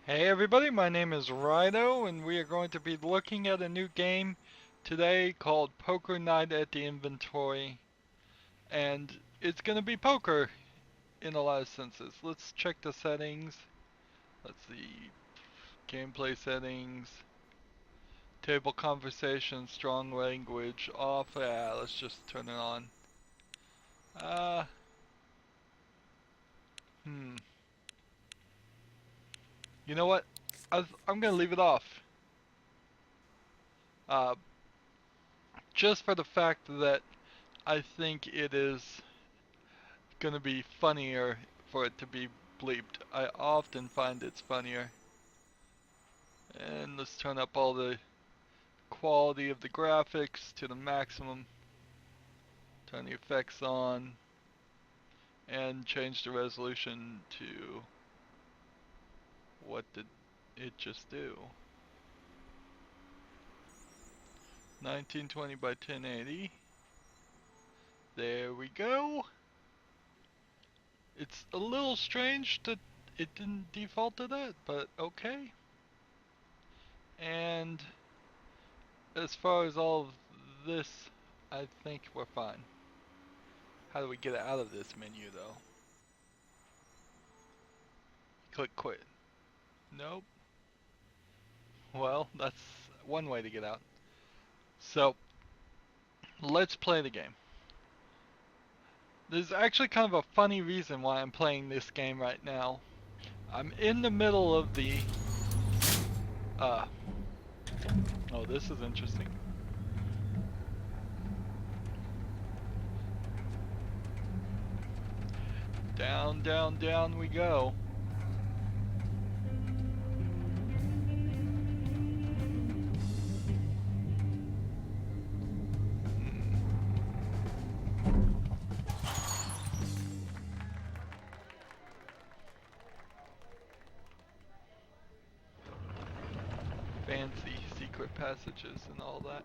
Hey everybody, my name is Rydo, and we are going to be looking at a new game today called Poker Night at the Inventory. And it's going to be poker in a lot of senses. Let's check the settings. Let's see. Gameplay settings. Table conversation, strong language, off. Yeah, let's just turn it on. Uh, hmm. You know what? I'm going to leave it off. Uh, just for the fact that I think it is gonna be funnier for it to be bleeped. I often find it's funnier. And let's turn up all the quality of the graphics to the maximum. Turn the effects on. And change the resolution to... What did it just do? 1920 by 1080. There we go. It's a little strange that it didn't default to that, but okay. And as far as all of this, I think we're fine. How do we get out of this menu though? Click quit. Nope. Well, that's one way to get out. So, let's play the game. There's actually kind of a funny reason why I'm playing this game right now. I'm in the middle of the... Oh, this is interesting. Down, down, down we go. Fancy secret passages and all that.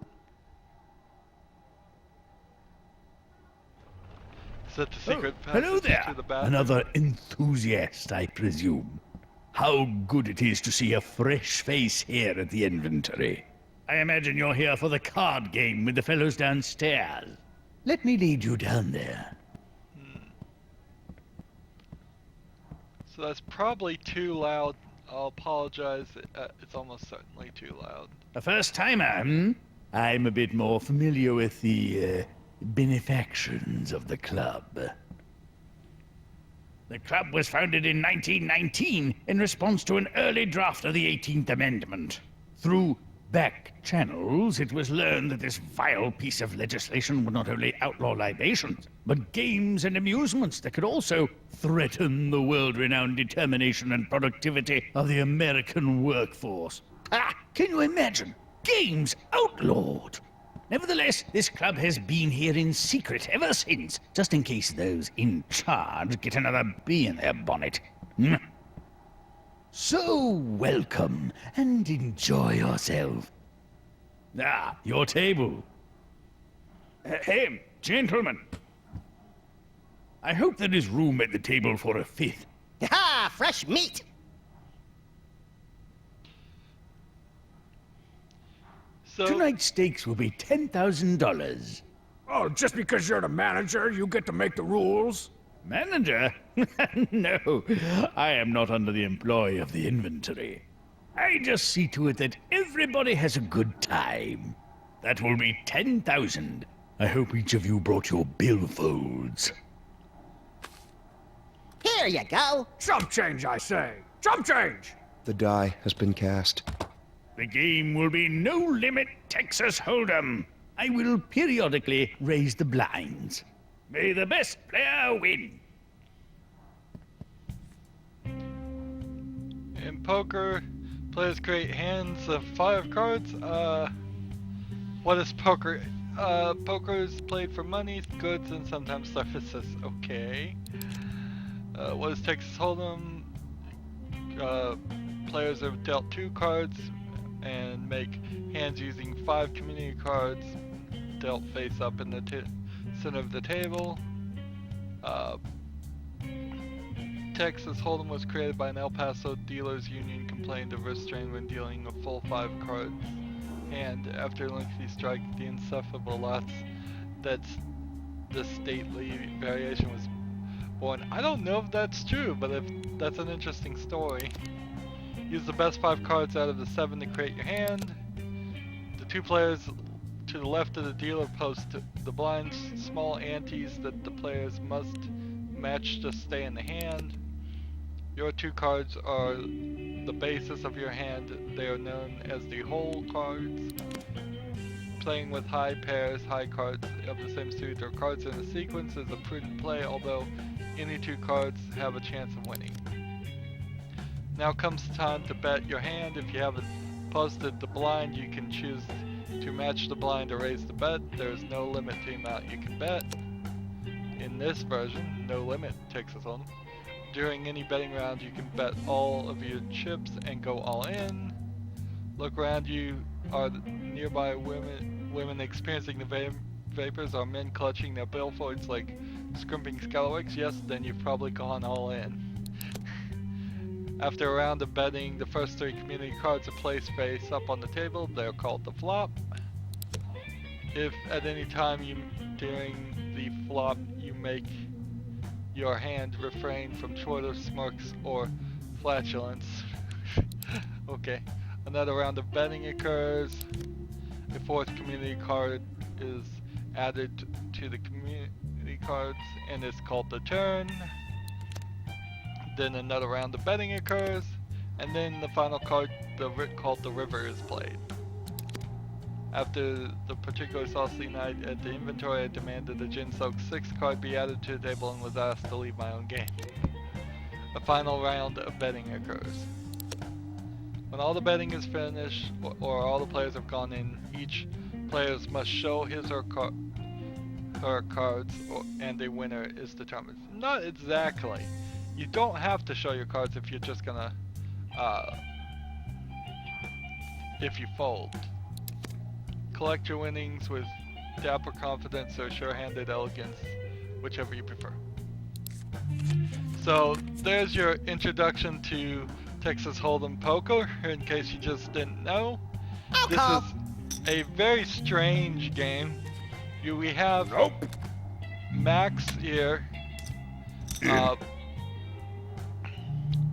Is that the secret Hello passage there! to the bathroom? Another enthusiast, I presume. How good it is to see a fresh face here at the inventory. I imagine you're here for the card game with the fellows downstairs. Let me lead you down there. So that's probably too loud. I'll apologize. It's almost certainly too loud. A first timer, hmm? I'm a bit more familiar with the benefactions of the club. The club was founded in 1919 in response to an early draft of the 18th Amendment. Through back channels, it was learned that this vile piece of legislation would not only outlaw libations, but games and amusements that could also threaten the world-renowned determination and productivity of the American workforce. Ah, can you imagine? Games outlawed! Nevertheless, this club has been here in secret ever since, just in case those in charge get another bee in their bonnet. So, welcome, and enjoy yourself. Ah, your table. Hey, gentlemen. I hope there is room at the table for a fifth. Ha! Fresh meat! So, Tonight's stakes will be $10,000. Oh, just because you're the manager, you get to make the rules? Manager? No, I am not under the employ of the inventory. I just see to it that everybody has a good time. That will be 10,000. I hope each of you brought your billfolds. Here you go! Chump change, I say! Chump change! The die has been cast. The game will be no limit Texas Hold'em. I will periodically raise the blinds. May the best player win. in poker, players create hands of 5 cards. What is poker? Poker is played for money, goods, and sometimes services. Okay. What is Texas Hold'em? Players are dealt 2 cards and make hands using 5 community cards dealt face up in the center of the table. $10 Texas Hold'em was created by an El Paso dealers union complained of restraint when dealing a full 5 cards. And after a lengthy strike, the insufferable lots that's the stately variation was born. I don't know if that's true, but if that's an interesting story. Use the best 5 cards out of the 7 to create your hand. The 2 players to the left of the dealer post the blinds, small antes that the players must match to stay in the hand. Your 2 cards are the basis of your hand. They are known as the whole cards. Playing with high pairs, high cards of the same suit, or cards in a sequence is a prudent play, although any 2 cards have a chance of winning. Now comes the time to bet your hand. If you haven't posted the blind, you can choose to match the blind or raise the bet. There's no limit to the amount you can bet. In this version, no limit, Texas Hold'em. During any betting round, you can bet all of your chips and go all in. Look around you. Are nearby women experiencing the vapors? Are men clutching their billfoils like scrimping scalawags? Yes, then you've probably gone all in. After a round of betting, the first 3 community cards are placed face up on the table. They're called the flop. If at any time during the flop you make your hand refrain from chortle, smirks, or flatulence. Okay. Another round of betting occurs. A 4th community card is added to the community cards and is called the turn. Then another round of betting occurs, and then the final card, called the river, is played. After the particularly saucy night at the inventory, I demanded a gin-soaked 6th card be added to the table and was asked to leave my own game. A final round of betting occurs. When all the betting is finished, or all the players have gone in, each player must show his or her cards, and a winner is determined. Not exactly. You don't have to show your cards if you're just gonna, if you fold. Collect your winnings with dapper confidence or sure-handed elegance, whichever you prefer. So there's your introduction to Texas Hold'em Poker, in case you just didn't know. This is a very strange game. We have Max here.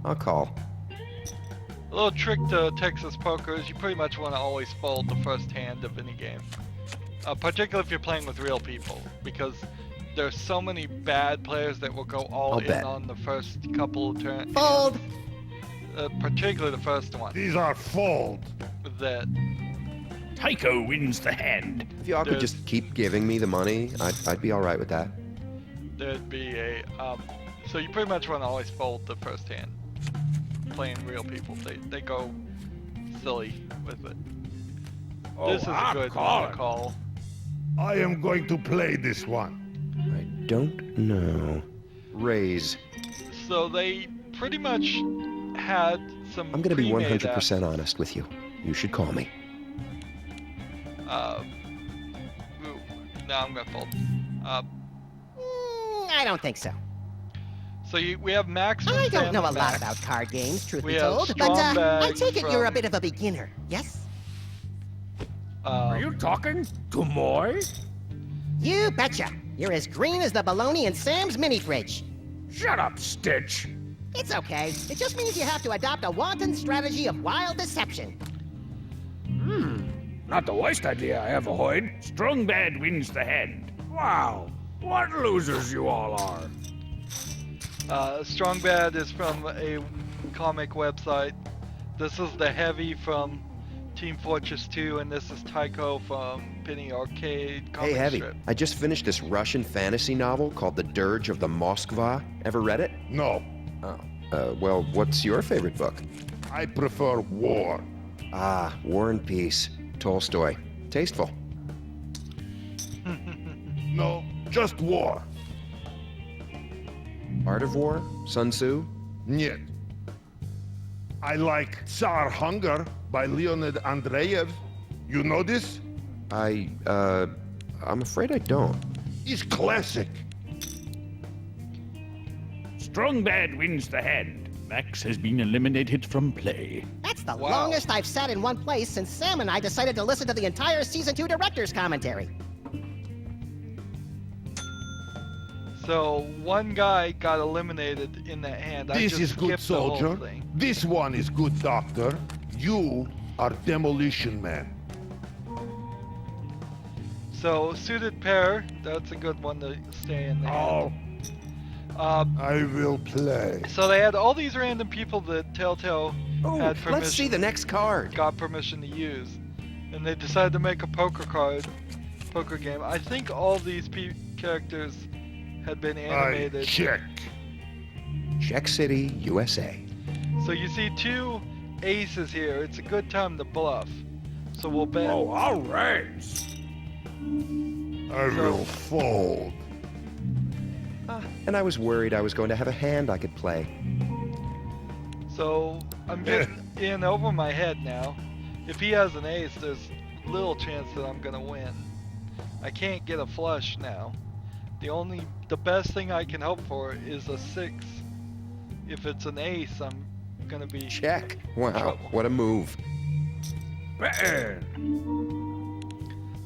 I'll call. A little trick to Texas Poker is you pretty much want to always fold the first hand of any game. Particularly if you're playing with real people, because there's so many bad players that will go all in on the first couple of turns. Fold! Particularly the first one. These are fold. That Tycho wins the hand. If y'all could just keep giving me the money, I'd be all right with that. there'd be a so you pretty much want to always fold the first hand. Playing real people, they go silly with it. Oh, This is a good one to call. I am going to play this one. I don't know. Raise. So they pretty much had some. I'm gonna be pre-made 100% honest with you. You should call me. Ooh, no, I'm gonna fold. I don't think so. So we have Max. From I don't know a Family lot Max. about card games, truth We be have told, but Strong I Bag take it you're a from- bit of a beginner, yes? Are you talking to Moy? You betcha. You're as green as the bologna in Sam's mini fridge. Shut up, Stitch. It's okay. It just means you have to adopt a wanton strategy of wild deception. Not the worst idea I ever heard. Strong bad wins the hand. Wow, what losers you all are. Strong Bad is from a comic website. This is the Heavy from Team Fortress 2, and this is Tycho from Penny Arcade comic Hey, Heavy. strip. I just finished this Russian fantasy novel called The Dirge of the Moskva. Ever read it? No, Oh. Well, what's your favorite book? I prefer war. Ah, War and Peace. Tolstoy. Tasteful. No, just war. Art of War? Sun Tzu? Нет. I like Tsar Hunger by Leonid Andreyev. You know this? I'm afraid I don't. It's classic. Strong bad wins the hand. Max has been eliminated from play. That's the Wow. longest I've sat in one place since Sam and I decided to listen to the entire Season 2 director's commentary. So one guy got eliminated in that hand. I This just is good skipped the whole soldier. thing. This one is good doctor. You are demolition man. So suited pair, that's a good one to stay in there. Oh, I will play. So they had all these random people that Telltale Oh, had permission, let's see the next card. got permission to use, and they decided to make a poker game. I think all these characters had been I animated. check. Check City, USA. So you see two aces here. It's a good time to bluff. So we'll bet. oh, I'll raise. I will fold. And I was worried I was going to have a hand I could play. So I'm getting in over my head now. If he has an ace, there's little chance that I'm gonna win. I can't get a flush now. The best thing I can hope for is a 6. If it's an ace, I'm gonna be Check. Wow, trouble. what a move. Man,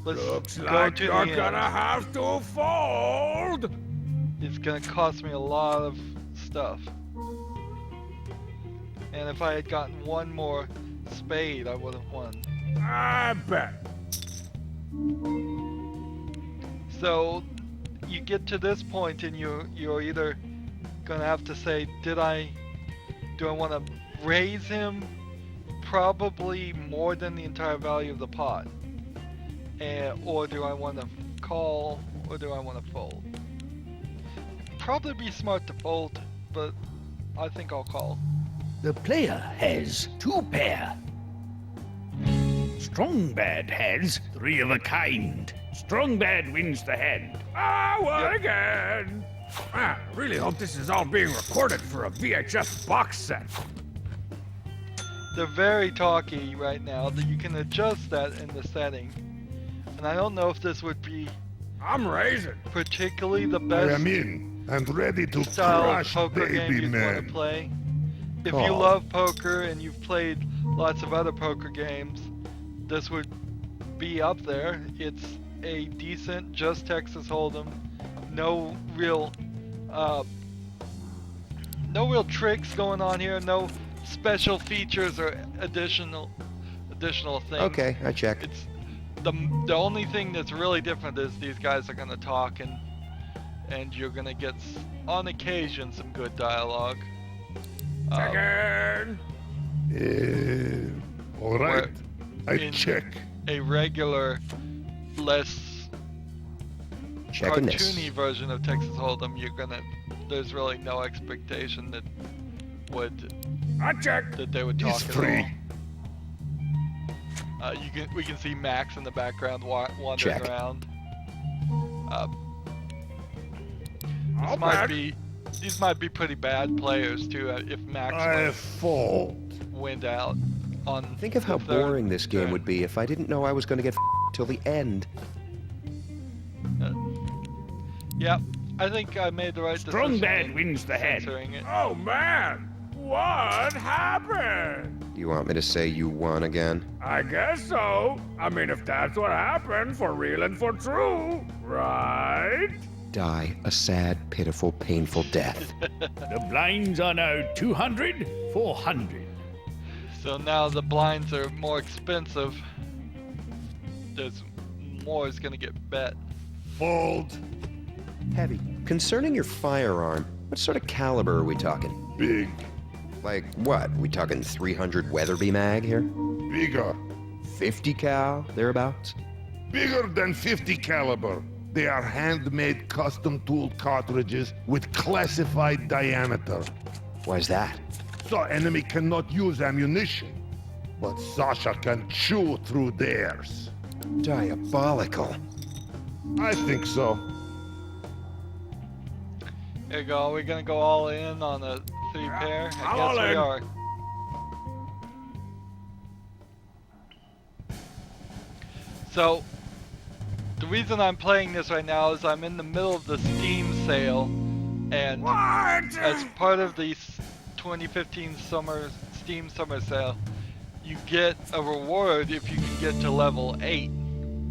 Let's looks go like to you're the gonna end. have to fold. It's gonna cost me a lot of stuff. And if I had gotten one more spade, I would have won. I bet. So you get to this point and you're either gonna have to say, do I want to raise him probably more than the entire value of the pot, or do I want to call, or do I want to fold? Probably be smart to fold, but I think I'll call. The player has 2 pair. Strong bad has 3 of a kind. Strong bad wins the hand. Ah, what again? Man, I really hope this is all being recorded for a VHS box set. They're very talky right now. That you can adjust that in the setting, and I don't know if this would be I'm raising. particularly the I best am in and ready to style of crush poker game baby you'd want man. to play. If you Call. love poker and you've played lots of other poker games, this would be up there. It's a decent, just Texas Hold'em. No real tricks going on here. No special features or additional things. Okay, I checked. It's the only thing that's really different is these guys are gonna talk and you're gonna get on occasion some good dialogue. Second. All right. I in- check. A regular, less Checking this. cartoony version of Texas Hold'em, there's really no expectation that I check. they would talk It's at free. all. We can see Max in the background wandering Check. around. I'll bet. These might be pretty bad players too. If Max I fold. went out on. Think of how the third boring this game turn. would be if I didn't know I was going to get till the end. Yep, I think I made the right Strong decision. bad in wins the hand. censoring it. Oh man, what happened? Do you want me to say you won again? I guess so. I mean, if that's what happened, for real and for true, right? Die a sad, pitiful, painful death. The blinds are now 200, 400. So now the blinds are more expensive. There's more is gonna get bet. Fold. Heavy. Concerning your firearm, what sort of caliber are we talking? Big. Like what? We talking 300 Weatherby mag here? Bigger. 50 cal, thereabouts? Bigger than 50 caliber. They are handmade custom tool cartridges with classified diameter. Why's that? So enemy cannot use ammunition. But Sasha can chew through theirs. Diabolical. I think so. There you go. We're gonna go all in on a 3 pair. I I'm guess all we in. are. So, the reason I'm playing this right now is I'm in the middle of the Steam sale, And What? as part of the 2015 Steam Summer Sale, you get a reward if you can get to level 8.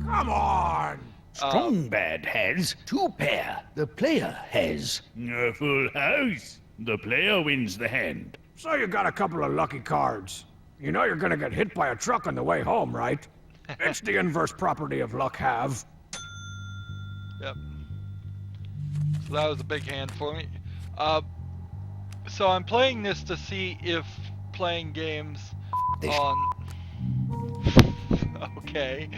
Come on! Strong Bad has 2 pair. The player has a full house. The player wins the hand. So you got a couple of lucky cards. You know you're gonna get hit by a truck on the way home, right? It's the inverse property of luck have. Yep. So that was a big hand for me. So I'm playing this to see if playing games on... Okay.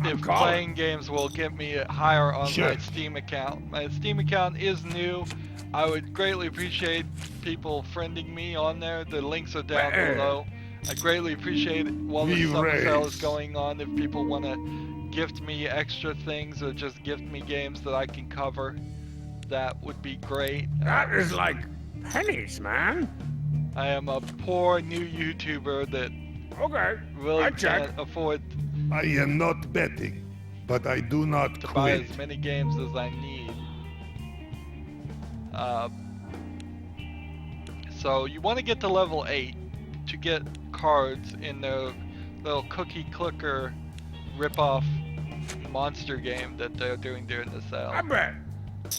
If playing games will get me higher on my Steam account. My Steam account is new. I would greatly appreciate people friending me on there. The links are down below. I greatly appreciate it while the summer sale is going on. If people want to gift me extra things or just gift me games that I can cover, that would be great. That is like pennies, man. I am a poor new YouTuber that Okay, really can't afford I am not betting, but I do not to buy quit. as many games as I need. So you want to get to level 8 to get cards in the little cookie clicker rip-off monster game that they're doing during the sale. I bet.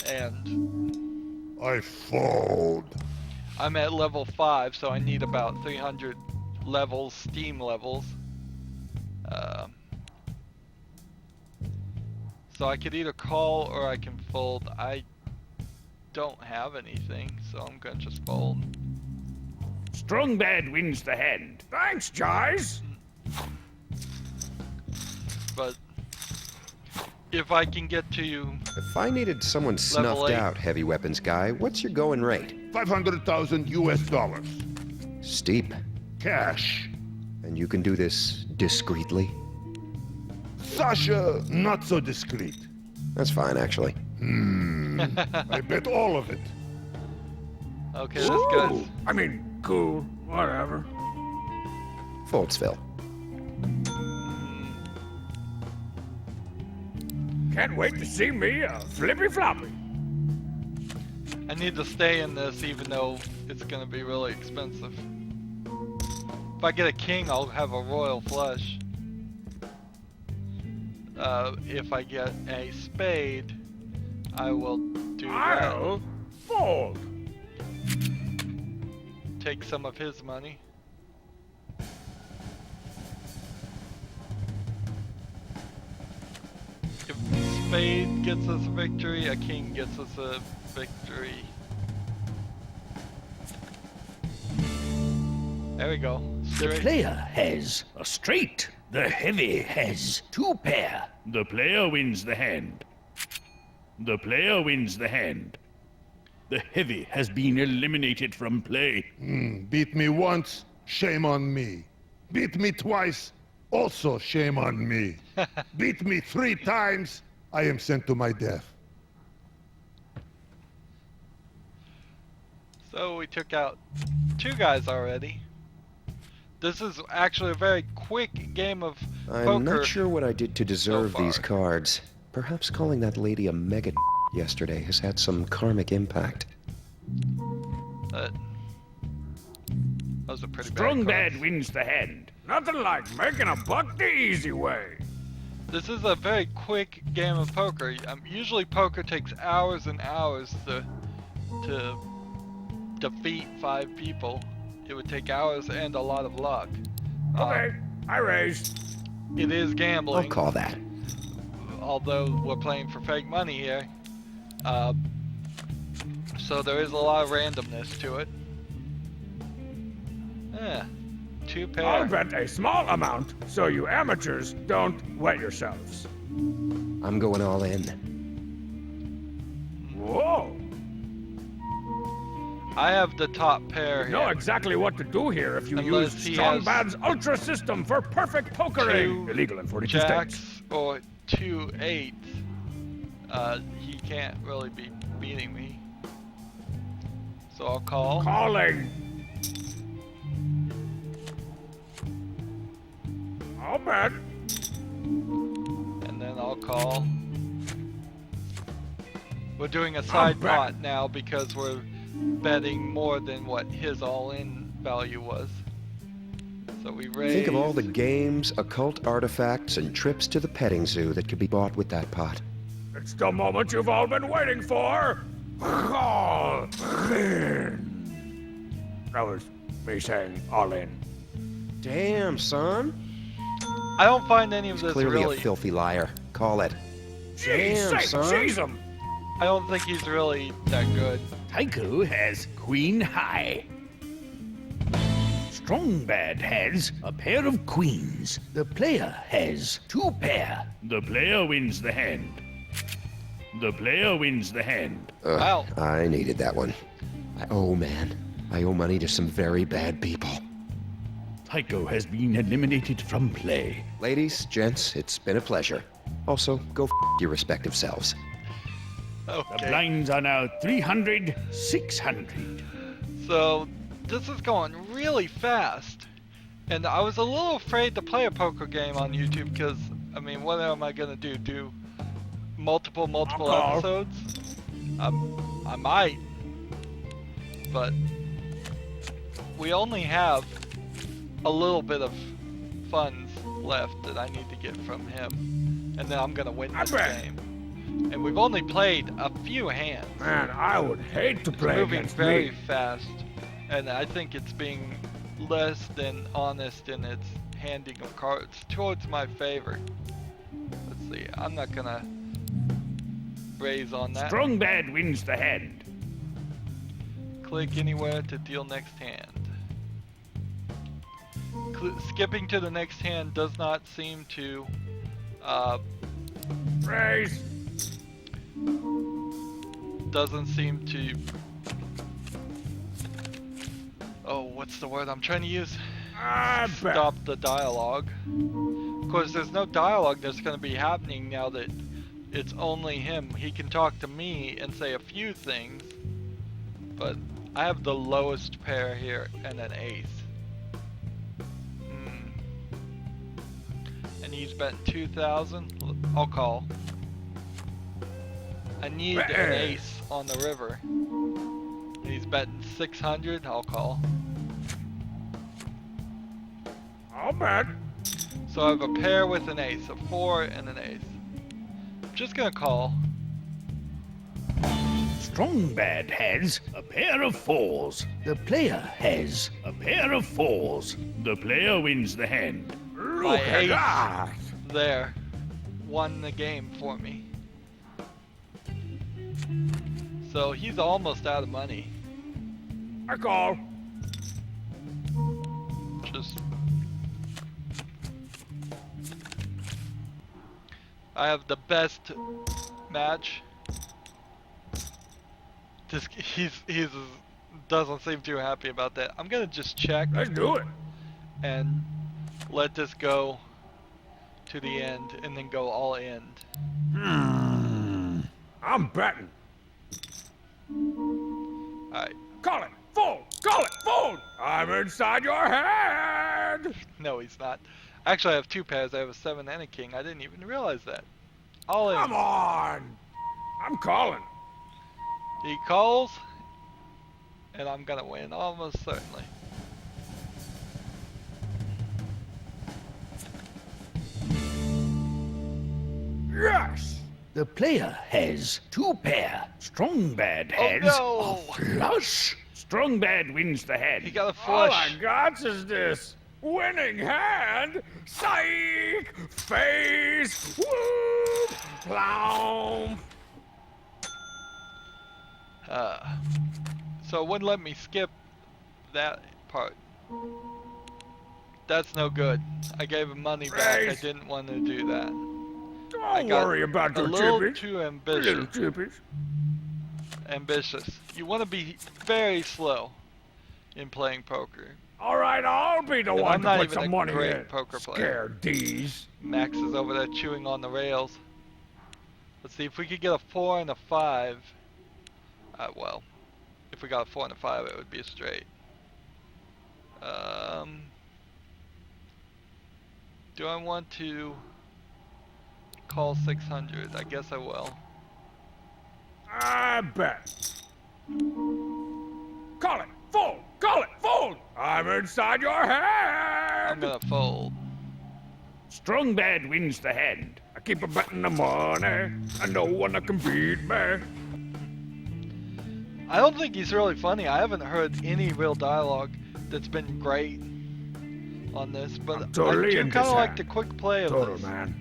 And I fold. I'm at level 5, so I need about 300 levels, Steam levels. So I could either call or I can fold. I don't have anything, so I'm gonna just fold. Strong Bad wins the hand. Thanks, Jais. But if I can get to If I needed someone snuffed 8. out, heavy weapons guy, what's your going rate? 500,000 US dollars. Steep. Cash. And you can do this discreetly? Sasha, not so discreet. That's fine, actually. I bet all of it. okay, this guy's Ooh, I mean, cool, whatever. Foldsville. Can't wait to see me a flippy floppy. I need to stay in this even though it's gonna be really expensive. If I get a king, I'll have a royal flush. If I get a spade, I will do that. I'll fold. Take some of his money. If spade gets us a victory, a king gets us a victory. There we go. The Straight. player has a straight. The heavy has 2 pair. The player wins the hand. The player wins the hand. The heavy has been eliminated from play. Beat me once, shame on me. Beat me twice, also shame on me. Beat me 3 times, I am sent to my death. So we took out 2 guys already. This is actually a very quick game of poker. I'm not sure what I did to deserve far. these cards. Perhaps calling that lady a mega yesterday has had some karmic impact. That was a pretty Strong bad card. Bad wins the hand. Nothing like making a buck the easy way. This is a very quick game of poker. Usually poker takes hours and hours to defeat 5 people. It would take hours and a lot of luck. Okay, I raise. It is I'll gambling, call that. although we're playing for fake money here. So there is a lot of randomness to it. Yeah, 2 pair. I'll bet a small amount so you amateurs don't wet yourselves. I'm going all in. Whoa! I have the top pair You know here. exactly what to do here if you Unless use he Strong has Bad's Ultra System for perfect pokering. 2 Illegal in 42 jacks states. or 2 8s. He can't really be beating me. So I'll call. Calling. I'll bet. And then I'll call. We're doing a side bet. pot now because we're betting more than what his all-in value was. So we raise. Think of all the games, occult artifacts, and trips to the petting zoo that could be bought with that pot. It's the moment you've all been waiting for. All in. That was me saying all in. Damn, son. I don't find any of this Clearly really. a filthy liar. Call it. Damn, son. Jeez 'em. I don't think he's really that good. Tycho has queen high. Strongbad has a pair of queens. The player has 2 pair. The player wins the hand. The player wins the hand. Wow. I needed that one. Man. I owe money to some very bad people. Tycho has been eliminated from play. Ladies, gents, it's been a pleasure. Also, go your respective selves. The Okay. blinds are now 300, 600. So this is going really fast, and I was a little afraid to play a poker game on YouTube because, I mean, what am I gonna do? Do multiple call. episodes? I might, but we only have a little bit of funds left that I need to get from him, and then I'm gonna win this bet. game. And we've only played a few hands. Man, I would hate to play Moving against very me. fast, and I think it's being less than honest in its handing of cards towards my favor. Let's see, I'm not gonna raise on that. Strongbad wins the hand. Click anywhere to deal next hand. Skipping to the next hand does not seem to Raise. doesn't seem to. Oh, what's the word I'm trying to use? I bet. Stop the dialogue. Of course, there's no dialogue that's going to be happening now that it's only him. He can talk to me and say a few things, but I have the lowest pair here and an ace. And he's betting 2,000. I'll call. I need an ace on the river. And he's betting 600. I'll call. I'll bet. So I have a pair with an ace, a 4 and an ace. I'm just gonna call. Strongbad has a pair of 4s. The player has a pair of 4s. The player wins the hand. My Look at ace that. there won the game for me. So he's almost out of money. I call. Just I have the best match. Just he's doesn't seem too happy about that. I'm gonna just check Let's do it. and let this go to the end and then go all in. I'm betting. Alright. Call it. Fold. Call it. Fold. I'm inside your head. No, he's not. Actually, I have 2 pairs. I have a 7 and a king. I didn't even realize that. All in. Come on. I'm calling. He calls, and I'm gonna win almost certainly. Yes. The player has 2 pair. Strongbad has no. a flush. Strongbad wins the hand. He got a All flush. I got is this winning hand. Psych. Face. Whoop. Clown. So it wouldn't let me skip that part. That's no good. I gave him money back. I Raise. didn't want to do that. I Don't got worry about a your little chippies. too Little ambitious. chippies. You want to be very slow in playing poker. All right, I'll be the And one I'm to not put even a some money great in. poker player. Scared D's. Max is over there chewing on the rails. Let's see if we could get a 4 and a 5. Well, if we got a 4 and a 5, it would be a straight. Do I want to call 600? I guess I will. I bet. Call it. Fold. Call it. Fold. I'm inside your head. I'm gonna fold. Strong bad wins the hand. I keep a betting the money, and no one that can beat me. I don't think he's really funny. I haven't heard any real dialogue that's been great on this, but I'm totally I do in kind this of like hand. the quick play of Total, this. man.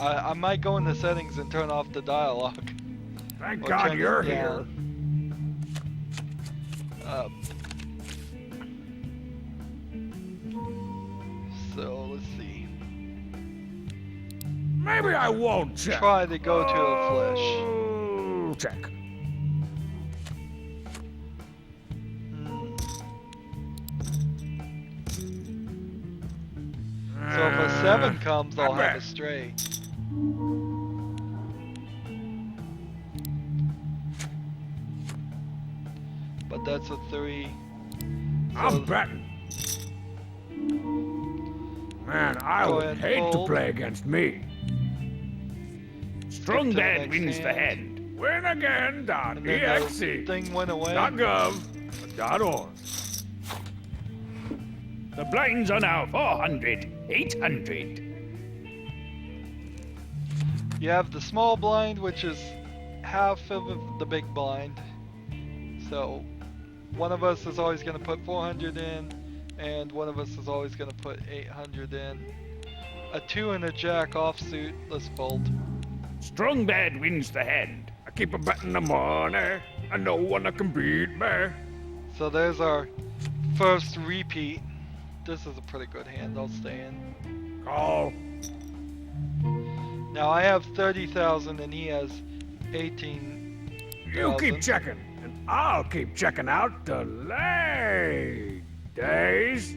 I might go in the settings and turn off the dialogue. Thank Or God turn it you're down. here. So let's see. Maybe I won't check. Try to go to a flesh. Oh, check. So if a 7 comes, I'll I have a bet. straight. But that's a 3. I'm betting. Man, I Go would ahead, hate to fold. play against me. Strong to the bad next wins the hand. hand. Win again. And then .exe. the thing went away. .gov. .org. The blinds are now 400, 800. You have the small blind, which is half of the big blind. So one of us is always going to put 400 in, and one of us is always going to put 800 in. A 2 and a jack offsuit. Let's fold. Strong bad wins the hand. I keep a betting the money, and no one that can beat me. So there's our first repeat. This is a pretty good hand. I'll stay in. Call. Now I have 30,000 and he has 18. You keep checking, and I'll keep checking out the late days.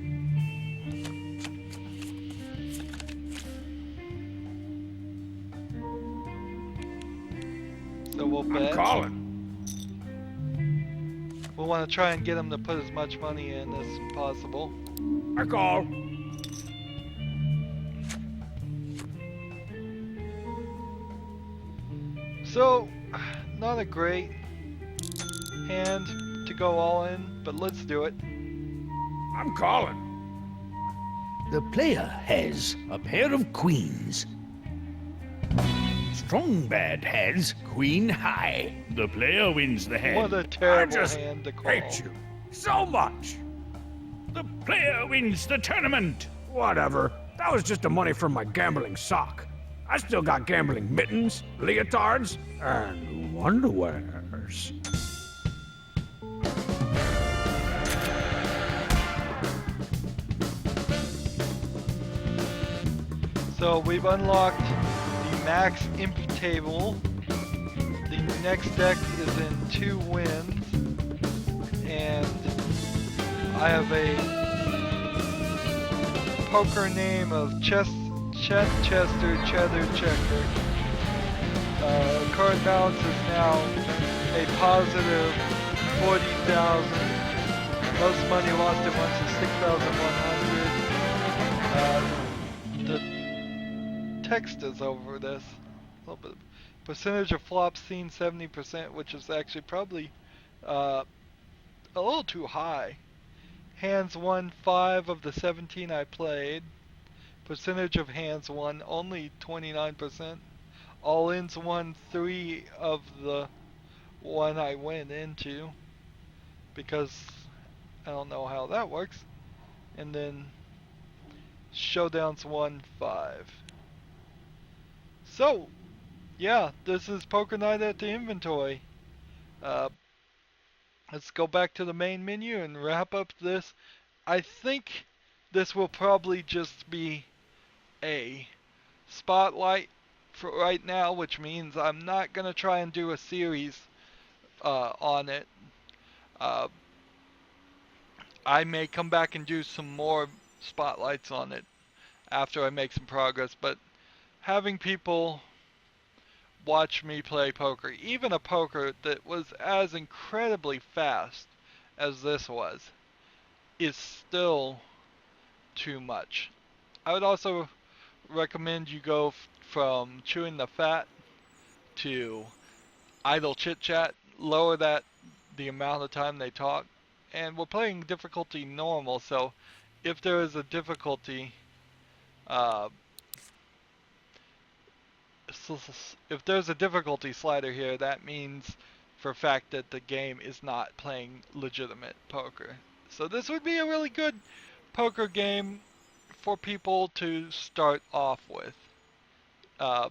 So we'll I'm bet. calling. We'll want to try and get him to put as much money in as possible. I call. So, not a great hand to go all in, but let's do it. I'm calling. The player has a pair of queens. Strong bad has queen high. The player wins the hand. What a I terrible just hand to call. hate you so much. The player wins the tournament. Whatever. That was just the money from my gambling sock. I still got gambling mittens, leotards, and underwears. So we've unlocked the max imp table. The next deck is in 2 wins. And I have a poker name of Chet Chester Cheddar Checker. Current balance is now a positive 40,000. Most money lost at once is 6,100. The text is over this. A little bit. Percentage of flops seen 70%, which is actually probably a little too high. Hands won 5 of the 17 I played. Percentage of hands won only 29%. All-ins won 3 of the 1 I went into, because I don't know how that works. And then showdowns won 5. So, yeah, this is Poker Night at the Inventory. Let's go back to the main menu and wrap up this. I think this will probably just be a spotlight for right now, which means I'm not going to try and do a series on it. I may come back and do some more spotlights on it after I make some progress, but having people watch me play poker, even a poker that was as incredibly fast as this was, is still too much. I would also recommend you go from chewing the fat to idle chit chat. lower the amount of time they talk. And we're playing difficulty normal, so if there is a difficulty, uh, if there's a difficulty slider here, that means for a fact that the game is not playing legitimate poker. So this would be a really good poker game for people to start off with, uh,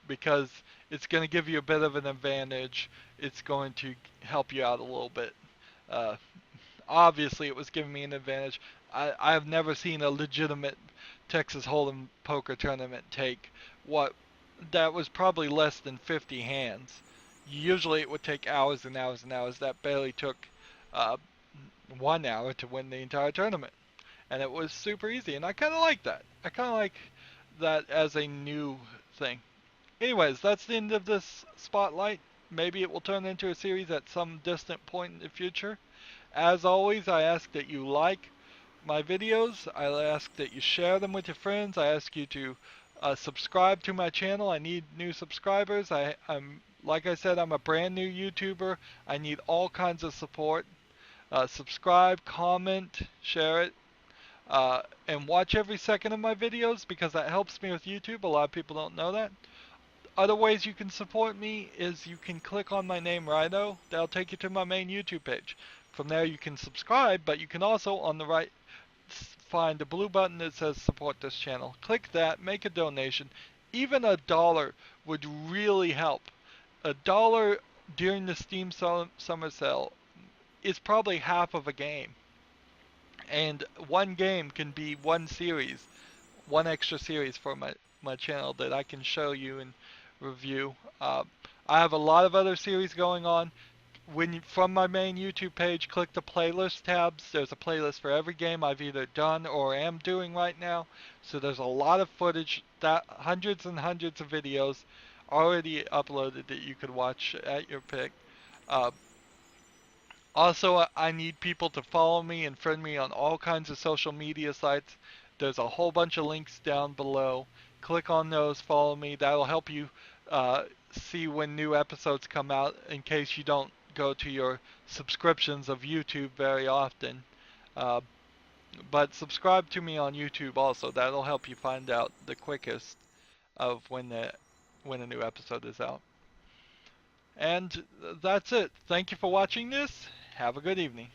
because it's going to give you a bit of an advantage. It's going to help you out a little bit. Uh, Obviously, it was giving me an advantage. I have never seen a legitimate Texas Hold'em poker tournament take what that was probably less than 50 hands. Usually, it would take hours and hours and hours. That barely took uh, 1 hour to win the entire tournament, and it was super easy. And I kind of like that. I kind of like that as a new thing. Anyways, that's the end of this spotlight. Maybe it will turn into a series at some distant point in the future. As always, I ask that you like my videos. I ask that you share them with your friends. I ask you to subscribe to my channel. I need new subscribers. I'm like I said, I'm a brand new YouTuber. I need all kinds of support. Subscribe, comment, share it, and watch every second of my videos because that helps me with YouTube. A lot of people don't know that. Other ways you can support me is you can click on my name, Rydo. That'll take you to my main YouTube page. From there you can subscribe, but you can also on the right find the blue button that says support this channel. Click that, make a donation. Even $1 would really help. $1 during the Steam summer sale is probably half of a game. And one game can be one series, one extra series for my channel that I can show you and review. I have a lot of other series going on. From my main YouTube page, click the playlist tabs. There's a playlist for every game I've either done or am doing right now. So there's a lot of footage, hundreds and hundreds of videos already uploaded that you could watch at your pick. Also, I need people to follow me and friend me on all kinds of social media sites. There's a whole bunch of links down below. Click on those, follow me. That'll help you see when new episodes come out in case you don't go to your subscriptions of YouTube very often. But subscribe to me on YouTube also. That'll help you find out the quickest of when a new episode is out. And that's it. Thank you for watching this. Have a good evening.